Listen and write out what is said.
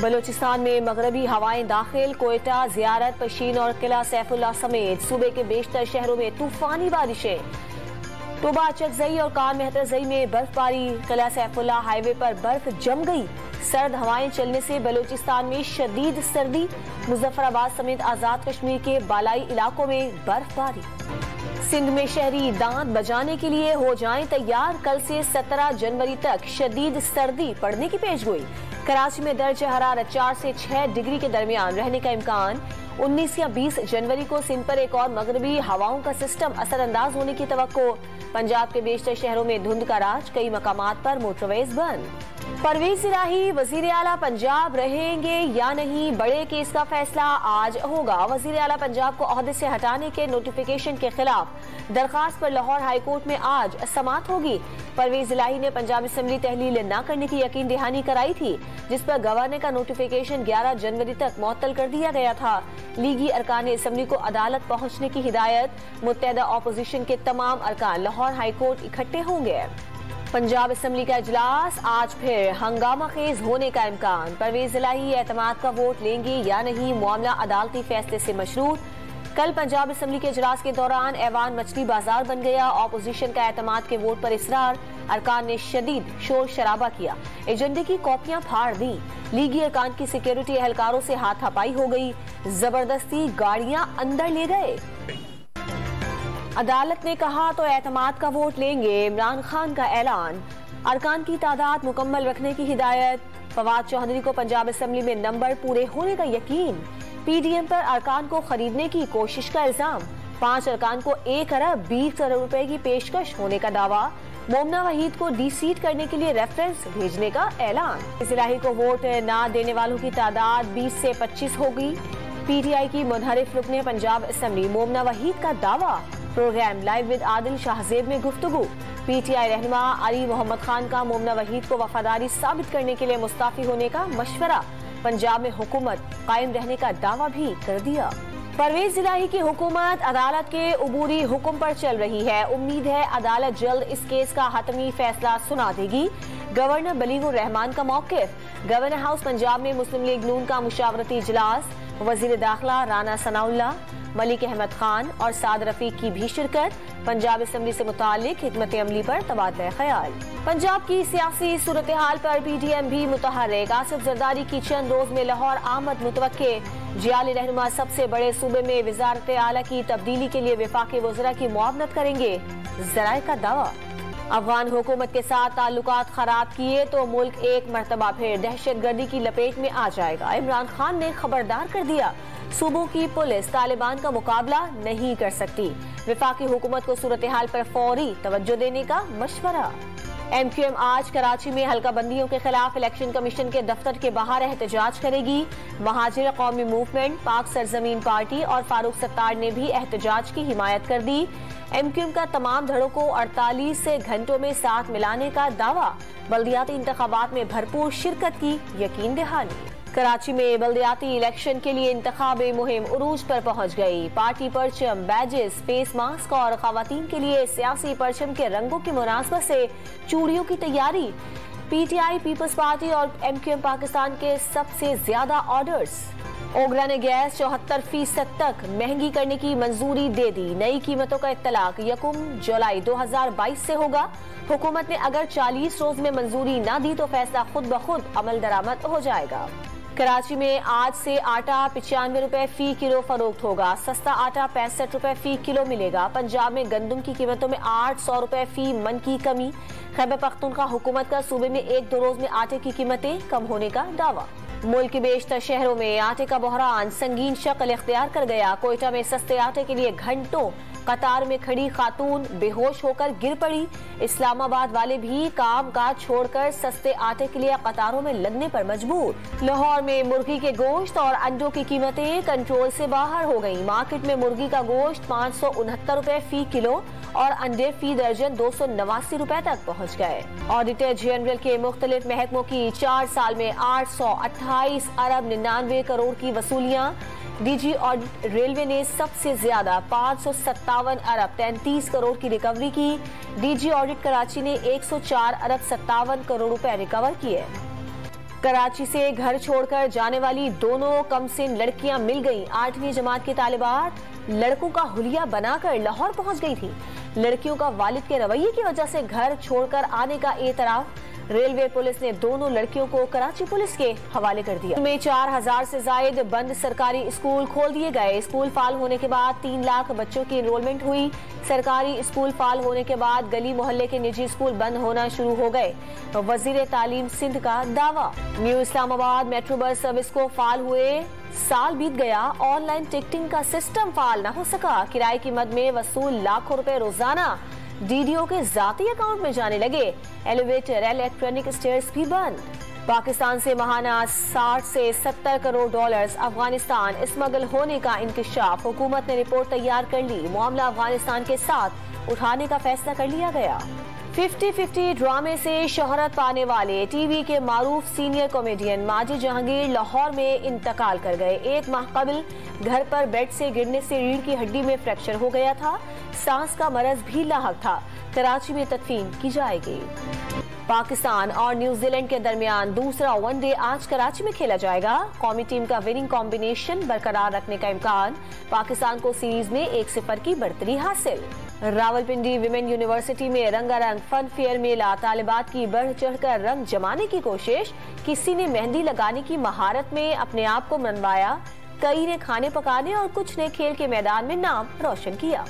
बलूचिस्तान में मगरबी हवाएं दाखिल, कोयटा, जियारत, पशीन और किला सैफुल्ला समेत सूबे के बेशतर शहरों में तूफानी बारिशें। टोबा, चकजई और कान मेहतरजई में बर्फबारी, किला सैफुल्ला हाईवे पर बर्फ जम गई। सर्द हवाएं चलने से बलूचिस्तान में शदीद सर्दी, मुजफ्फराबाद समेत आजाद कश्मीर के बालाई इलाकों में बर्फबारी। सिंध में शहरी दांत बजाने के लिए हो जाएं तैयार, कल से 17 जनवरी तक शदीद सर्दी पड़ने की पेशगोई। कराची में दर्ज हरारत 4 से 6 डिग्री के दरमियान रहने का इम्कान। 19 या 20 जनवरी को सिंध पर एक और मगरबी हवाओं का सिस्टम असरअंदाज होने की तवक्को। पंजाब के बेशतर शहरों में धुंध का राज, कई मकामात पर मोटरवेज बंद। परवेज इलाही वजीर आला पंजाब रहेंगे या नहीं, बड़े केस का फैसला आज होगा। वजीर आला पंजाब को ओहदे से हटाने के नोटिफिकेशन के खिलाफ दरखास्त पर लाहौर हाईकोर्ट में आज समाअत होगी। परवेज इलाही ने पंजाब असेंबली तहलील न करने की यकीन दहानी कराई थी, जिस पर गवर्नर का नोटिफिकेशन 11 जनवरी तक मुअत्तल कर दिया गया था। लीगी अरकान असेंबली को अदालत पहुंचने की हिदायत। मुत्तहदा अपोजिशन के तमाम अरकान लाहौर हाईकोर्ट इकट्ठे होंगे। पंजाब असेंबली का इजलास आज फिर हंगामा खेज होने का इम्कान। परवेज इलाही एतमाद का वोट लेंगे या नहीं, मामला अदालती फैसले से मशरूत। कल पंजाब असेंबली के इजलास के दौरान ऐवान मछली बाजार बन गया। अपोजिशन का एतमाद के वोट पर इसरार, अरकान ने शदीद शोर शराबा किया, एजेंडे की कॉपियां फाड़ दी। लीगी अरकान की सिक्योरिटी एहलकारों से हाथापाई हो गई, जबरदस्ती गाड़ियां अंदर ले गए। अदालत ने कहा तो एतमाद का वोट लेंगे, इमरान खान का ऐलान। अरकान की तादाद मुकम्मल रखने की हिदायत। फवाद चौधरी को पंजाब असेंबली में नंबर पूरे होने का यकीन। पीडीएम पर अरकान को खरीदने की कोशिश का इल्जाम। 5 अरकान को 1 अरब 20 करोड़ रुपए की पेशकश होने का दावा। मोमना वहीद को डी-सीट करने के लिए रेफरेंस भेजने का ऐलान। इस इलाही को वोट न देने वालों की तादाद 20 से 25 होगी। पीटीआई की मुनहरिफ रुकने पंजाब असेंबली, मोमना वहीद का दावा। Program live with Adil Shahzeb में गुफ्तगू। पीटीआई रहनुमा अली मोहम्मद खान का मोमना वहीद को वफादारी साबित करने के लिए मुस्ताफी होने का मशवरा। पंजाब में हुकूमत कायम रहने का दावा भी कर दिया। परवेज इलाही की हुकूमत अदालत के उबूरी हुक्म पर चल रही है। उम्मीद है अदालत जल्द इस केस का हतमी फैसला सुना देगी। गवर्नर बलीगुर रहमान का मौकिफ। गवर्नर हाउस पंजाब में मुस्लिम लीग नून का मुशावरती इजलास। वजीर दाखिला राना सनाउल्लाह, मलिक अहमद खान और साद रफीक की भी शिरकत। पंजाब असेंबली से मुतालिक हिकमत अमली पर तबादला ख्याल। पंजाब की सियासी सूरत हाल पर पीडीएम भी मुतहर्रिक। आसिफ जरदारी की चंद रोज में लाहौर आमद मुतवक्के। जियाली रहनुमा सबसे बड़े सूबे में वजारत आला की तब्दीली के लिए वफाकी वज़रा की मुआवनत करेंगे, जराए का दावा। अफगान हुकूमत के साथ ताल्लुकात खराब किए तो मुल्क एक मरतबा फिर दहशतगर्दी की लपेट में आ जाएगा। इमरान खान ने खबरदार कर दिया, सूबों की पुलिस तालिबान का मुकाबला नहीं कर सकती। वफाकी हुकूमत को सूरत हाल पर फौरी तवज्जो देने का मशवरा। एमक्यूएम आज कराची में हल्का बंदियों के खिलाफ इलेक्शन कमीशन के दफ्तर के बाहर एहतजाज करेगी। महाजिर कौमी मूवमेंट, पाक सरजमीन पार्टी और फारूक सत्तार ने भी एहतजाज की हिमायत कर दी। एमक्यूएम का तमाम धड़ों को 48 घंटों में साथ मिलाने का दावा। बल्दियाती इंतखाबात में भरपूर शिरकत की यकीन दहानी। कराची में बल्दियाती इलेक्शन के लिए इंतखाबी मुहिम उरूज पर पहुंच गई। पार्टी परचम, बैजेस, फेस मास्क और खवातीन के लिए सियासी परचम के रंगों की मुनासबत से चूड़ियों की तैयारी। पीटीआई, पीपल्स पार्टी और एमक्यूएम पाकिस्तान के सबसे ज्यादा ऑर्डर्स। ओगरा ने गैस 74% तक महंगी करने की मंजूरी दे दी। नई कीमतों का इत्तलाक 1 जुलाई 2022 से होगा। हुकूमत ने अगर 40 रोज में मंजूरी न दी तो फैसला खुद ब खुद अमल दरामद हो जाएगा। कराची में आज से आटा 95 रुपए फी किलो फरोख्त होगा। सस्ता आटा 65 रुपए फी किलो मिलेगा। पंजाब में गंदम की कीमतों में 800 रुपए फी मन की कमी। खैबर पख्तूनख्वा हुकूमत का सूबे में 1-2 रोज में आटे की कीमतें कम होने का दावा। मुल्क के बेशतर शहरों में आटे का बहरान संगीन शक्ल इख्तियार कर गया। कोयटा में सस्ते आटे के लिए घंटों कतार में खड़ी खातून बेहोश होकर गिर पड़ी। इस्लामाबाद वाले भी काम काज छोड़कर सस्ते आटे के लिए कतारों में लगने पर मजबूर। लाहौर में मुर्गी के गोश्त और अंडों की कीमतें कंट्रोल से बाहर हो गई। मार्केट में मुर्गी का गोश्त 569 रुपए फी किलो और अंडे फी दर्जन 289 रुपए तक पहुँच गए। ऑडिटर जनरल के मुख्तलिफ महकमों की 4 साल में 828 अरब 99 करोड़ की वसूलियां। डीजी ऑडिट रेलवे ने सबसे ज्यादा 557 अरब 33 करोड़ की रिकवरी की। डीजी ऑडिट कराची ने 104 अरब 57 करोड़ रुपए रिकवर किए। कराची से घर छोड़कर जाने वाली दोनों कमसिन लड़कियां मिल गईं। 8वीं जमात की तालिबात लड़कों का हुलिया बनाकर लाहौर पहुंच गई थी। लड़कियों का वालिद के रवैये की वजह से घर छोड़कर आने का एतराफ रेलवे पुलिस ने दोनों लड़कियों को कराची पुलिस के हवाले कर दिया। में 4000 से जायद बंद सरकारी स्कूल खोल दिए गए। स्कूल फाल होने के बाद 3 लाख बच्चों की एनरोलमेंट हुई। सरकारी स्कूल फाल होने के बाद गली मोहल्ले के निजी स्कूल बंद होना शुरू हो गए। वजीर तालीम सिंध का दावा। New Islamabad metro bus service को फाल हुए साल बीत गया। ऑनलाइन टिकटिंग का सिस्टम फाल न हो सका। किराए की मद में वसूल लाखों रुपए रोजाना डीडीओ के जाती अकाउंट में जाने लगे। एलिवेटर, इलेक्ट्रॉनिक स्टेयर्स भी बंद। पाकिस्तान से महाना 60 से 70 करोड़ डॉलर्स अफगानिस्तान स्मगल होने का इंकशाफ। हुकूमत ने रिपोर्ट तैयार कर ली। मामला अफगानिस्तान के साथ उठाने का फैसला कर लिया गया। 50-50 ड्रामे से शोहरत पाने वाले टीवी के मारूफ सीनियर कॉमेडियन माजिद जहांगीर लाहौर में इंतकाल कर गए। 1 माह कबल घर पर बेड से गिरने से रीढ़ की हड्डी में फ्रैक्चर हो गया था। सांस का मरज भी लाहक था। कराची में तदफीन की जाएगी। पाकिस्तान और न्यूजीलैंड के दरमियान दूसरा वनडे आज कराची में खेला जाएगा। कौमी टीम का विनिंग कॉम्बिनेशन बरकरार रखने का इम्कान। पाकिस्तान को सीरीज में 1-0 की बढ़तरी हासिल। रावलपिंडी विमेन यूनिवर्सिटी में रंगारंग फन फेयर मेला। तालिबात की बढ़ चढ़कर रंग जमाने की कोशिश। किसी ने मेहंदी लगाने की महारत में अपने आप को मनवाया। कई ने खाने पकाने और कुछ ने खेल के मैदान में नाम रोशन किया।